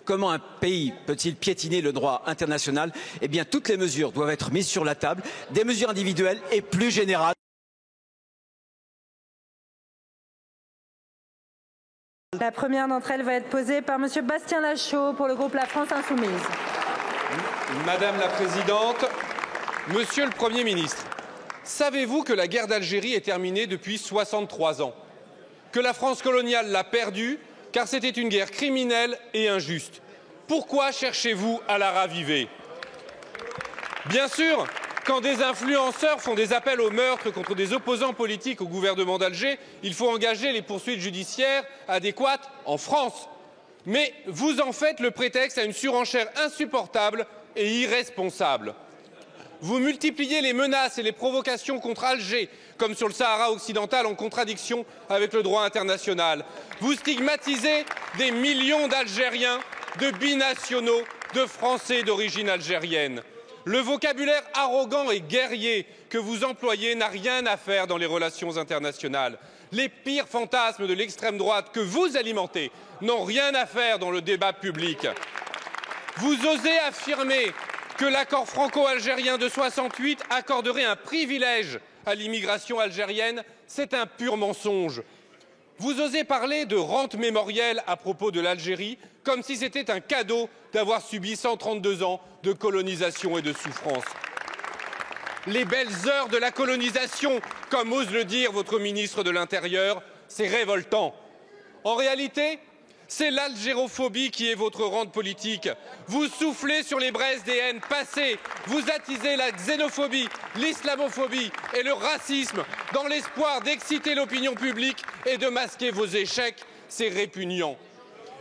Comment un pays peut-il piétiner le droit international? Eh bien, toutes les mesures doivent être mises sur la table, des mesures individuelles et plus générales. La première d'entre elles va être posée par Monsieur Bastien Lachaud pour le groupe La France Insoumise. Madame la Présidente, Monsieur le Premier ministre, savez-vous que la guerre d'Algérie est terminée depuis 63 ans? Que la France coloniale l'a perdue car c'était une guerre criminelle et injuste. Pourquoi cherchez-vous à la raviver? Bien sûr, quand des influenceurs font des appels au meurtre contre des opposants politiques au gouvernement d'Alger, il faut engager les poursuites judiciaires adéquates en France. Mais vous en faites le prétexte à une surenchère insupportable et irresponsable. Vous multipliez les menaces et les provocations contre Alger, comme sur le Sahara occidental, en contradiction avec le droit international. Vous stigmatisez des millions d'Algériens, de binationaux, de Français d'origine algérienne. Le vocabulaire arrogant et guerrier que vous employez n'a rien à faire dans les relations internationales. Les pires fantasmes de l'extrême droite que vous alimentez n'ont rien à faire dans le débat public. Vous osez affirmer que l'accord franco-algérien de 68 accorderait un privilège à l'immigration algérienne, c'est un pur mensonge. Vous osez parler de rente mémorielle à propos de l'Algérie, comme si c'était un cadeau d'avoir subi 132 ans de colonisation et de souffrance. Les belles heures de la colonisation, comme ose le dire votre ministre de l'Intérieur, c'est révoltant. En réalité, c'est l'algérophobie qui est votre rente politique. Vous soufflez sur les braises des haines passées, vous attisez la xénophobie, l'islamophobie et le racisme dans l'espoir d'exciter l'opinion publique et de masquer vos échecs. C'est répugnant.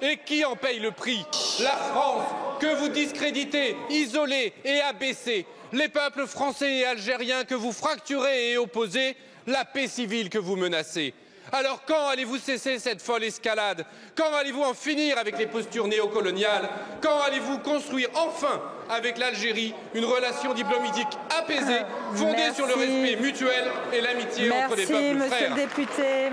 Et qui en paye le prix? La France, que vous discréditez, isolez et abaissez. Les peuples français et algériens que vous fracturez et opposez. La paix civile que vous menacez. Alors quand allez-vous cesser cette folle escalade? Quand allez-vous en finir avec les postures néocoloniales? Quand allez-vous construire enfin avec l'Algérie une relation diplomatique apaisée, fondée sur le respect mutuel et l'amitié entre les peuples frères? Merci, monsieur le député.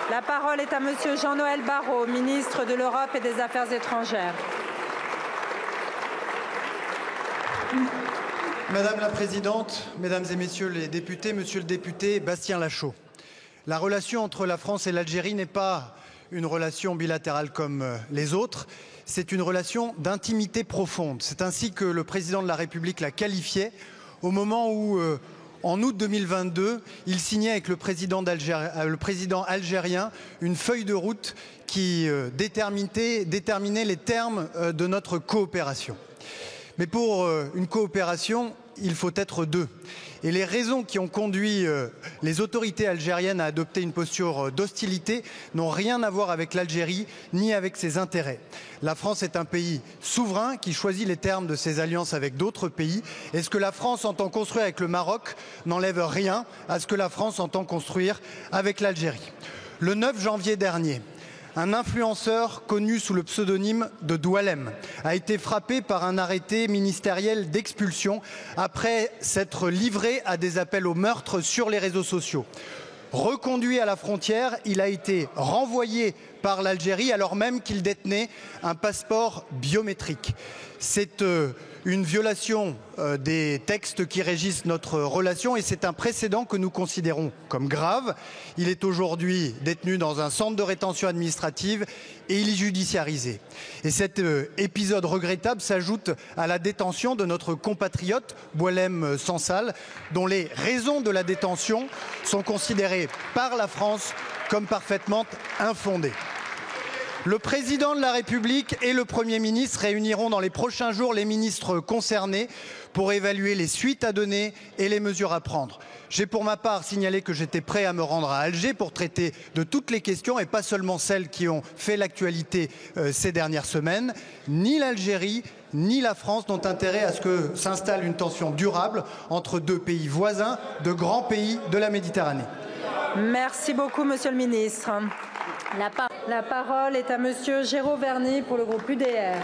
La parole est à monsieur Jean-Noël Barrot, ministre de l'Europe et des Affaires étrangères. Madame la Présidente, Mesdames et Messieurs les députés, Monsieur le député Bastien Lachaud. La relation entre la France et l'Algérie n'est pas une relation bilatérale comme les autres, c'est une relation d'intimité profonde. C'est ainsi que le président de la République la qualifiait au moment où, en août 2022, il signait avec le président algérien une feuille de route qui déterminait les termes de notre coopération. Mais pour une coopération, il faut être deux. Et les raisons qui ont conduit les autorités algériennes à adopter une posture d'hostilité n'ont rien à voir avec l'Algérie ni avec ses intérêts. La France est un pays souverain qui choisit les termes de ses alliances avec d'autres pays. Et ce que la France entend construire avec le Maroc n'enlève rien à ce que la France entend construire avec l'Algérie. Le 9 janvier dernier, un influenceur connu sous le pseudonyme de Doualem a été frappé par un arrêté ministériel d'expulsion après s'être livré à des appels au meurtre sur les réseaux sociaux. Reconduit à la frontière, il a été renvoyé par l'Algérie alors même qu'il détenait un passeport biométrique. C'est une violation des textes qui régissent notre relation et c'est un précédent que nous considérons comme grave. Il est aujourd'hui détenu dans un centre de rétention administrative et il est judiciarisé. Et cet épisode regrettable s'ajoute à la détention de notre compatriote Boualem Sansal, dont les raisons de la détention sont considérées par la France comme parfaitement infondées. Le président de la République et le Premier ministre réuniront dans les prochains jours les ministres concernés pour évaluer les suites à donner et les mesures à prendre. J'ai pour ma part signalé que j'étais prêt à me rendre à Alger pour traiter de toutes les questions et pas seulement celles qui ont fait l'actualité ces dernières semaines. Ni l'Algérie ni la France n'ont intérêt à ce que s'installe une tension durable entre deux pays voisins, de grands pays de la Méditerranée. Merci beaucoup, monsieur le ministre. La parole est à monsieur Géraud Verny pour le groupe UDR.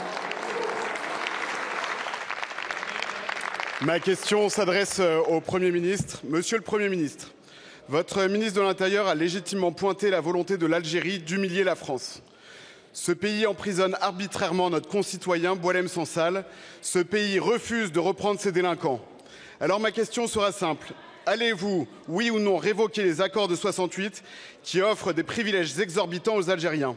Ma question s'adresse au Premier ministre. Monsieur le Premier ministre, votre ministre de l'Intérieur a légitimement pointé la volonté de l'Algérie d'humilier la France. Ce pays emprisonne arbitrairement notre concitoyen Boualem Sansal. Ce pays refuse de reprendre ses délinquants. Alors ma question sera simple. Allez-vous, oui ou non, révoquer les accords de 68 qui offrent des privilèges exorbitants aux Algériens?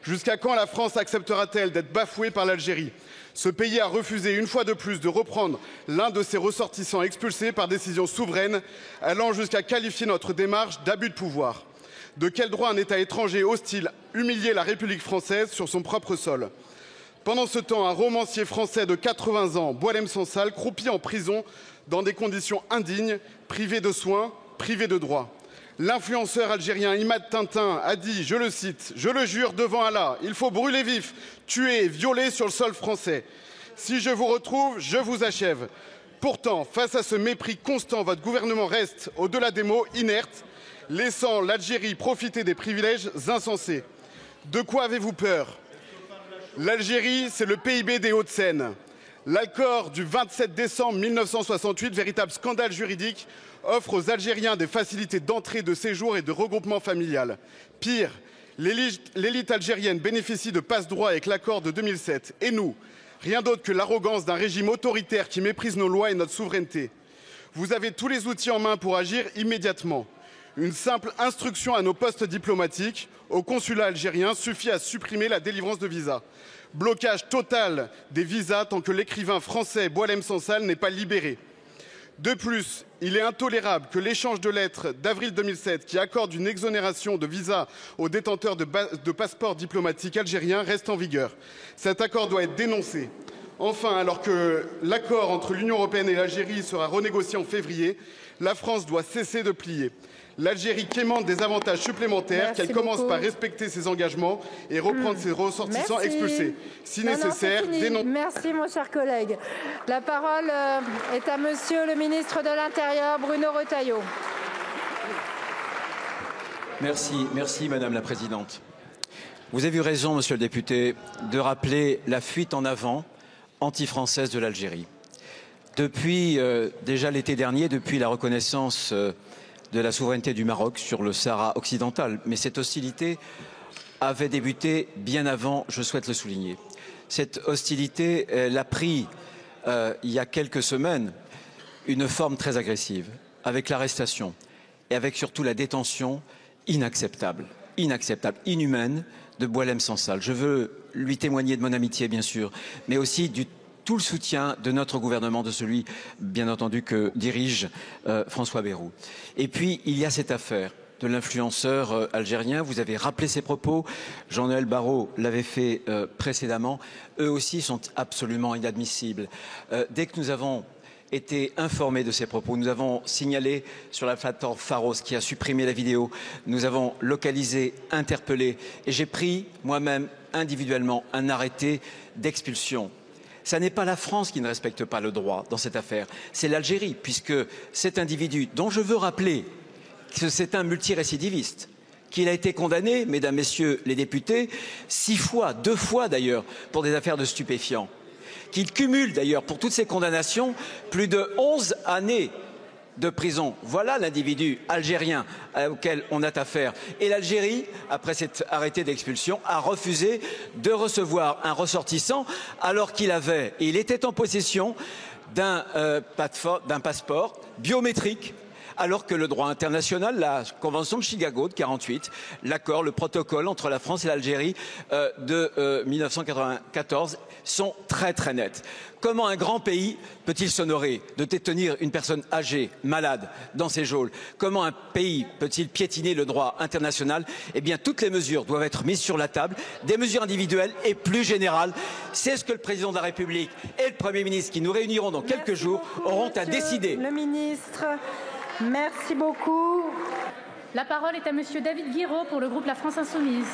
Jusqu'à quand la France acceptera-t-elle d'être bafouée par l'Algérie? Ce pays a refusé une fois de plus de reprendre l'un de ses ressortissants expulsés par décision souveraine, allant jusqu'à qualifier notre démarche d'abus de pouvoir. De quel droit un État étranger hostile humilier la République française sur son propre sol? Pendant ce temps, un romancier français de 80 ans, Boualem Sansal, croupit en prison dans des conditions indignes, privé de soins, privé de droits. L'influenceur algérien Imad Tintin a dit, je le cite, « Je le jure devant Allah, il faut brûler vif, tuer, violer sur le sol français. Si je vous retrouve, je vous achève. » Pourtant, face à ce mépris constant, votre gouvernement reste, au-delà des mots, inerte, laissant l'Algérie profiter des privilèges insensés. De quoi avez-vous peur? L'Algérie, c'est le PIB des Hauts-de-Seine. L'accord du 27 décembre 1968, véritable scandale juridique, offre aux Algériens des facilités d'entrée, de séjour et de regroupement familial. Pire, l'élite algérienne bénéficie de passe-droit avec l'accord de 2007. Et nous, rien d'autre que l'arrogance d'un régime autoritaire qui méprise nos lois et notre souveraineté. Vous avez tous les outils en main pour agir immédiatement. Une simple instruction à nos postes diplomatiques, au consulat algérien, suffit à supprimer la délivrance de visas. Blocage total des visas tant que l'écrivain français Boualem Sansal n'est pas libéré. De plus, il est intolérable que l'échange de lettres d'avril 2007 qui accorde une exonération de visa aux détenteurs de passeports diplomatiques algériens reste en vigueur. Cet accord doit être dénoncé. Enfin, alors que l'accord entre l'Union européenne et l'Algérie sera renégocié en février, la France doit cesser de plier. L'Algérie quémande des avantages supplémentaires, qu'elle commence par respecter ses engagements et reprendre ses ressortissants expulsés. Si nécessaire, dénoncer. Merci, mon cher collègue. La parole est à Monsieur le ministre de l'Intérieur, Bruno Retailleau. Merci, Madame la Présidente. Vous avez eu raison, Monsieur le député, de rappeler la fuite en avant anti-française de l'Algérie. Depuis déjà l'été dernier, depuis la reconnaissance de la souveraineté du Maroc sur le Sahara occidental. Mais cette hostilité avait débuté bien avant, je souhaite le souligner. Cette hostilité, elle a pris, il y a quelques semaines, une forme très agressive, avec l'arrestation et avec surtout la détention inacceptable, inhumaine de Boualem Sansal. Je veux lui témoigner de mon amitié, bien sûr, mais aussi tout le soutien de notre gouvernement, de celui, bien entendu, que dirige François Bayrou. Et puis, il y a cette affaire de l'influenceur algérien. Vous avez rappelé ses propos. Jean-Noël Barrot l'avait fait précédemment. Eux aussi sont absolument inadmissibles. Dès que nous avons été informés de ces propos, nous avons signalé sur la plateforme Pharos qui a supprimé la vidéo. Nous avons localisé, interpellé et j'ai pris moi-même individuellement un arrêté d'expulsion. Ce n'est pas la France qui ne respecte pas le droit dans cette affaire, c'est l'Algérie, puisque cet individu, dont je veux rappeler que c'est un multirécidiviste, qu'il a été condamné, mesdames, messieurs les députés, 6 fois, 2 fois d'ailleurs, pour des affaires de stupéfiants, qu'il cumule d'ailleurs pour toutes ces condamnations plus de 11 années de prison. Voilà l'individu algérien auquel on a affaire. Et l'Algérie, après cet arrêté d'expulsion, a refusé de recevoir un ressortissant alors il était en possession d'un passeport biométrique, alors que le droit international, la Convention de Chicago de 48, l'accord, le protocole entre la France et l'Algérie de 1994 sont très très nets. Comment un grand pays peut-il s'honorer de détenir une personne âgée, malade, dans ses geôles? Comment un pays peut-il piétiner le droit international? Eh bien, toutes les mesures doivent être mises sur la table, des mesures individuelles et plus générales. C'est ce que le président de la République et le Premier ministre, qui nous réuniront dans quelques jours, auront à décider. Le ministre, merci beaucoup. La parole est à Monsieur David Guiraud pour le groupe La France Insoumise.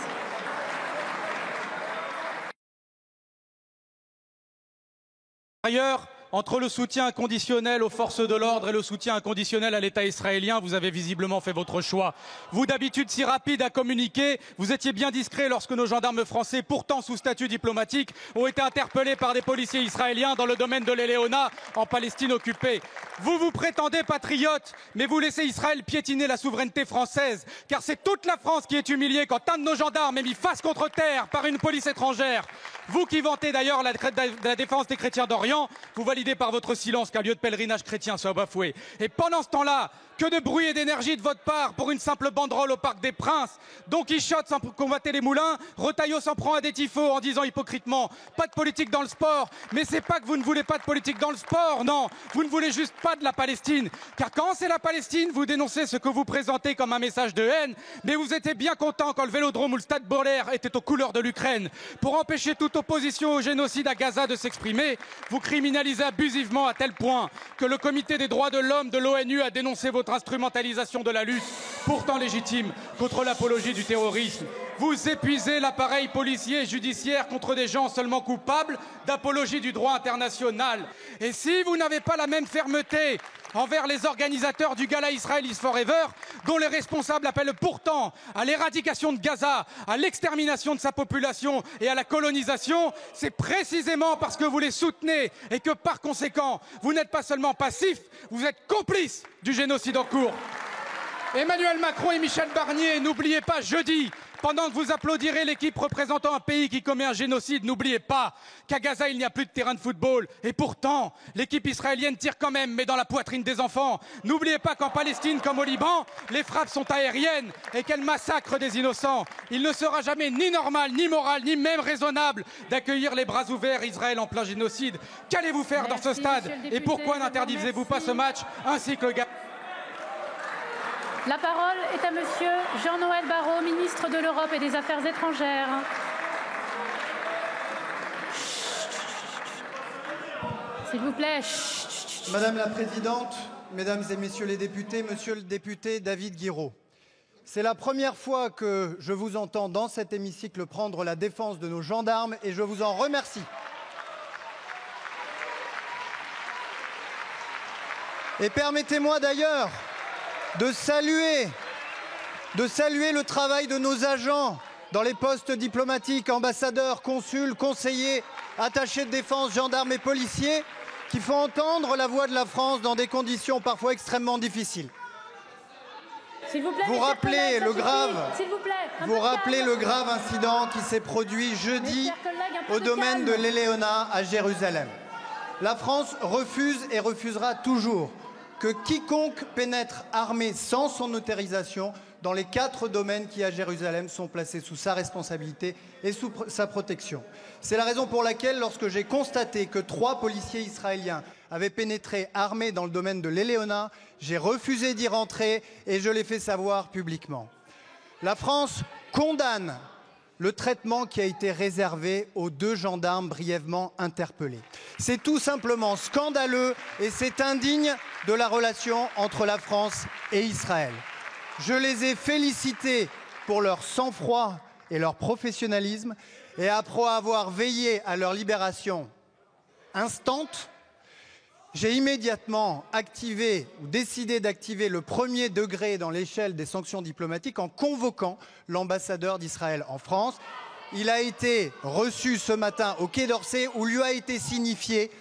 Par ailleurs, Entre le soutien inconditionnel aux forces de l'ordre et le soutien inconditionnel à l'État israélien, vous avez visiblement fait votre choix. Vous, d'habitude si rapide à communiquer, vous étiez bien discret lorsque nos gendarmes français, pourtant sous statut diplomatique, ont été interpellés par des policiers israéliens dans le domaine de l'Eléona, en Palestine occupée. Vous vous prétendez patriote, mais vous laissez Israël piétiner la souveraineté française, car c'est toute la France qui est humiliée quand un de nos gendarmes est mis face contre terre par une police étrangère. Vous qui vantez d'ailleurs la défense des chrétiens d'Orient, vous validez par votre silence qu'un lieu de pèlerinage chrétien soit bafoué. Et pendant ce temps-là, que de bruit et d'énergie de votre part pour une simple banderole au Parc des Princes. Don Quichotte sans combattre les moulins, Retailleau s'en prend à des tifos en disant hypocritement « pas de politique dans le sport ». Mais c'est pas que vous ne voulez pas de politique dans le sport, non, vous ne voulez juste pas de la Palestine. Car quand c'est la Palestine, vous dénoncez ce que vous présentez comme un message de haine, mais vous étiez bien content quand le Vélodrome ou le Stade Bollaert étaient aux couleurs de l'Ukraine. Pour empêcher toute opposition au génocide à Gaza de s'exprimer, vous criminalisez abusivement à tel point que le Comité des droits de l'homme de l'ONU a dénoncé votre instrumentalisation de la lutte, pourtant légitime, contre l'apologie du terrorisme. Vous épuisez l'appareil policier et judiciaire contre des gens seulement coupables d'apologie du droit international. Et si vous n'avez pas la même fermeté envers les organisateurs du gala Israel is Forever, dont les responsables appellent pourtant à l'éradication de Gaza, à l'extermination de sa population et à la colonisation, c'est précisément parce que vous les soutenez et que par conséquent, vous n'êtes pas seulement passifs, vous êtes complices du génocide en cours. Emmanuel Macron et Michel Barnier, n'oubliez pas jeudi, pendant que vous applaudirez l'équipe représentant un pays qui commet un génocide, n'oubliez pas qu'à Gaza, il n'y a plus de terrain de football. Et pourtant, l'équipe israélienne tire quand même, mais dans la poitrine des enfants. N'oubliez pas qu'en Palestine, comme au Liban, les frappes sont aériennes et qu'elles massacrent des innocents. Il ne sera jamais ni normal, ni moral, ni même raisonnable d'accueillir les bras ouverts Israël en plein génocide. Qu'allez-vous faire dans ce stade? Et pourquoi n'interdisez-vous pas ce match ainsi que le gars? La parole est à Monsieur Jean-Noël Barrot, ministre de l'Europe et des Affaires étrangères. S'il vous plaît. Madame la Présidente, Mesdames et Messieurs les députés, Monsieur le député David Guiraud, c'est la première fois que je vous entends dans cet hémicycle prendre la défense de nos gendarmes et je vous en remercie. Et permettez-moi d'ailleurs de saluer le travail de nos agents dans les postes diplomatiques, ambassadeurs, consuls, conseillers, attachés de défense, gendarmes et policiers, qui font entendre la voix de la France dans des conditions parfois extrêmement difficiles. S'il vous plaît, vous rappelez le grave incident qui s'est produit jeudi au domaine de l'Eléona à Jérusalem. La France refuse et refusera toujours que quiconque pénètre armé sans son autorisation dans les 4 domaines qui, à Jérusalem, sont placés sous sa responsabilité et sous sa protection. C'est la raison pour laquelle, lorsque j'ai constaté que 3 policiers israéliens avaient pénétré armés dans le domaine de l'Eléona, j'ai refusé d'y rentrer et je l'ai fait savoir publiquement. La France condamne le traitement qui a été réservé aux 2 gendarmes brièvement interpellés. C'est tout simplement scandaleux et c'est indigne de la relation entre la France et Israël. Je les ai félicités pour leur sang-froid et leur professionnalisme et après avoir veillé à leur libération instante, j'ai immédiatement décidé d'activer le 1er degré dans l'échelle des sanctions diplomatiques en convoquant l'ambassadeur d'Israël en France. Il a été reçu ce matin au Quai d'Orsay où lui a été signifié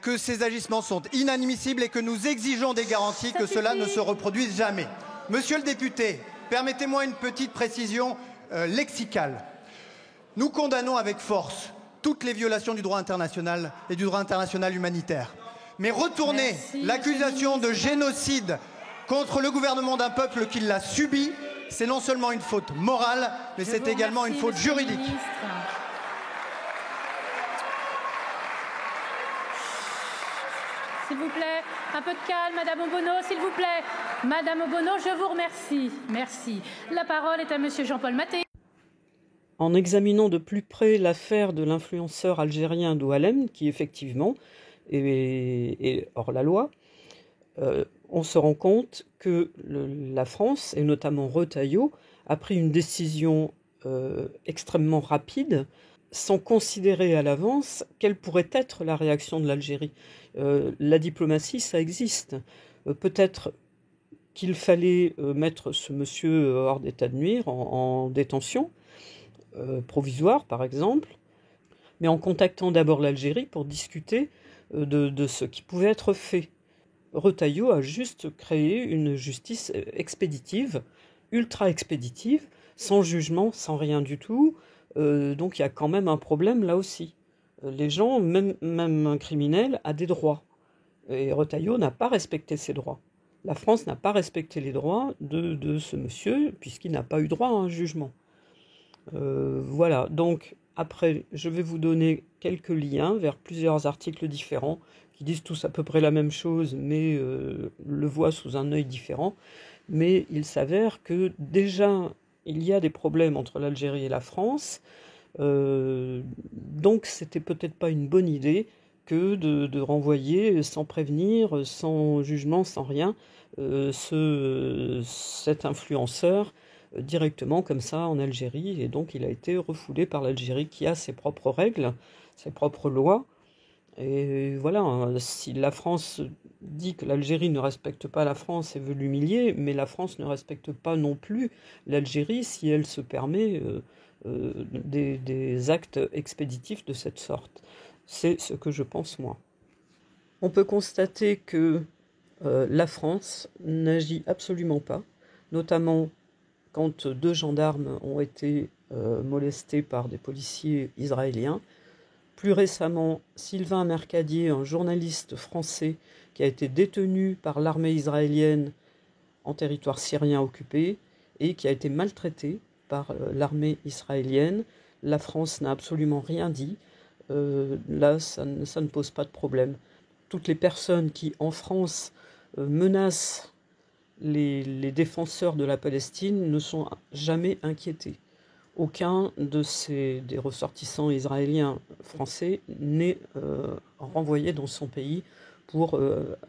que ces agissements sont inadmissibles et que nous exigeons des garanties que cela ne se reproduise jamais. Monsieur le député, permettez-moi une petite précision lexicale. Nous condamnons avec force toutes les violations du droit international et du droit international humanitaire. Mais retourner l'accusation de génocide contre le gouvernement d'un peuple qui l'a subi, c'est non seulement une faute morale, mais c'est également une faute juridique. S'il vous plaît, un peu de calme, Madame Obono, s'il vous plaît. Madame Obono, je vous remercie. Merci. La parole est à Monsieur Jean-Paul Mattei. En examinant de plus près l'affaire de l'influenceur algérien Doualem, qui effectivement est hors la loi, on se rend compte que la France, et notamment Retailleau, a pris une décision extrêmement rapide sans considérer à l'avance quelle pourrait être la réaction de l'Algérie. La diplomatie, ça existe. Peut-être qu'il fallait mettre ce monsieur hors d'état de nuire, en détention provisoire par exemple, mais en contactant d'abord l'Algérie pour discuter de ce qui pouvait être fait. Retailleau a juste créé une justice expéditive, ultra expéditive, sans jugement, sans rien du tout. Donc il y a quand même un problème là aussi. Les gens, même un criminel, a des droits. Et Retailleau n'a pas respecté ses droits. La France n'a pas respecté les droits de ce monsieur, puisqu'il n'a pas eu droit à un jugement. Voilà, donc après, je vais vous donner quelques liens vers plusieurs articles différents qui disent tous à peu près la même chose, mais le voient sous un œil différent. Mais il s'avère que déjà, il y a des problèmes entre l'Algérie et la France, donc c'était peut-être pas une bonne idée que de renvoyer sans prévenir, sans jugement, sans rien, cet influenceur directement comme ça en Algérie. Et donc il a été refoulé par l'Algérie qui a ses propres règles, ses propres lois. Et voilà, si la France dit que l'Algérie ne respecte pas la France et veut l'humilier, mais la France ne respecte pas non plus l'Algérie si elle se permet des actes expéditifs de cette sorte. C'est ce que je pense moi. On peut constater que la France n'agit absolument pas, notamment quand 2 gendarmes ont été molestés par des policiers israéliens. Plus récemment, Sylvain Mercadier, un journaliste français qui a été détenu par l'armée israélienne en territoire syrien occupé et qui a été maltraité par l'armée israélienne. La France n'a absolument rien dit. Là, ça ne pose pas de problème. Toutes les personnes qui, en France, menacent les défenseurs de la Palestine ne sont jamais inquiétés. Aucun des ressortissants israéliens français n'est renvoyé dans son pays pour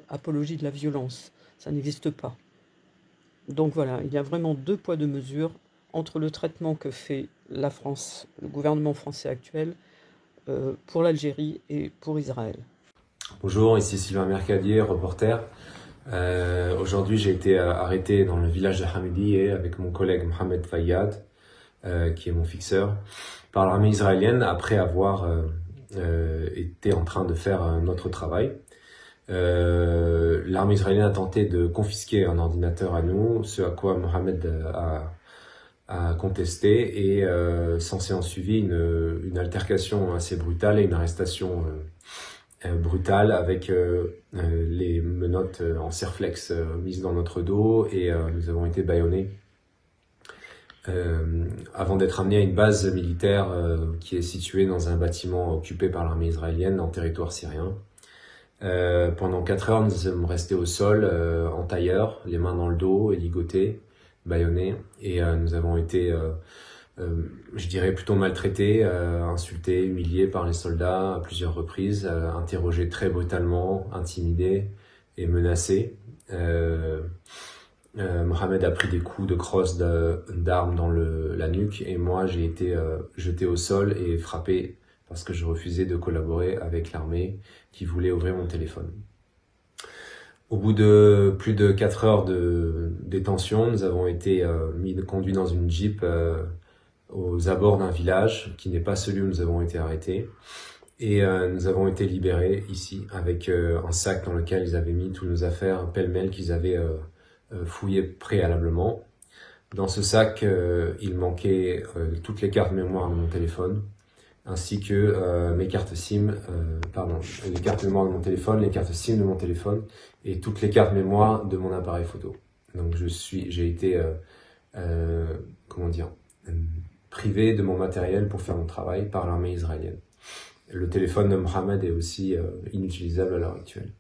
apologie de la violence. Ça n'existe pas. Donc voilà, il y a vraiment 2 poids 2 mesures entre le traitement que fait la France, le gouvernement français actuel, pour l'Algérie et pour Israël. Bonjour, ici Sylvain Mercadier, reporter. Aujourd'hui, j'ai été arrêté dans le village de Hamidiyeh avec mon collègue Mohamed Fayad, qui est mon fixeur, par l'armée israélienne après avoir été en train de faire notre travail. L'armée israélienne a tenté de confisquer un ordinateur à nous, ce à quoi Mohamed a contesté et s'en est suivi une altercation assez brutale et une arrestation brutale avec les menottes en serflex mises dans notre dos et nous avons été bâillonnés avant d'être amenés à une base militaire qui est située dans un bâtiment occupé par l'armée israélienne en territoire syrien. Pendant 4 heures, nous sommes restés au sol en tailleur, les mains dans le dos, ligotés, bâillonnés, et nous avons été, je dirais, plutôt maltraités, insultés, humiliés par les soldats à plusieurs reprises, interrogés très brutalement, intimidés et menacés. Mohamed a pris des coups de crosse d'armes dans la nuque et moi j'ai été jeté au sol et frappé parce que je refusais de collaborer avec l'armée qui voulait ouvrir mon téléphone. Au bout de plus de 4 heures de détention, nous avons été conduits dans une Jeep aux abords d'un village qui n'est pas celui où nous avons été arrêtés. Et nous avons été libérés ici avec un sac dans lequel ils avaient mis toutes nos affaires pêle-mêle qu'ils avaient fouillé préalablement. Dans ce sac, il manquait toutes les cartes mémoire de mon téléphone, ainsi que mes cartes SIM, les cartes mémoire de mon téléphone, les cartes SIM de mon téléphone et toutes les cartes mémoire de mon appareil photo. Donc j'ai été privé de mon matériel pour faire mon travail par l'armée israélienne. Le téléphone de Mohamed est aussi inutilisable à l'heure actuelle.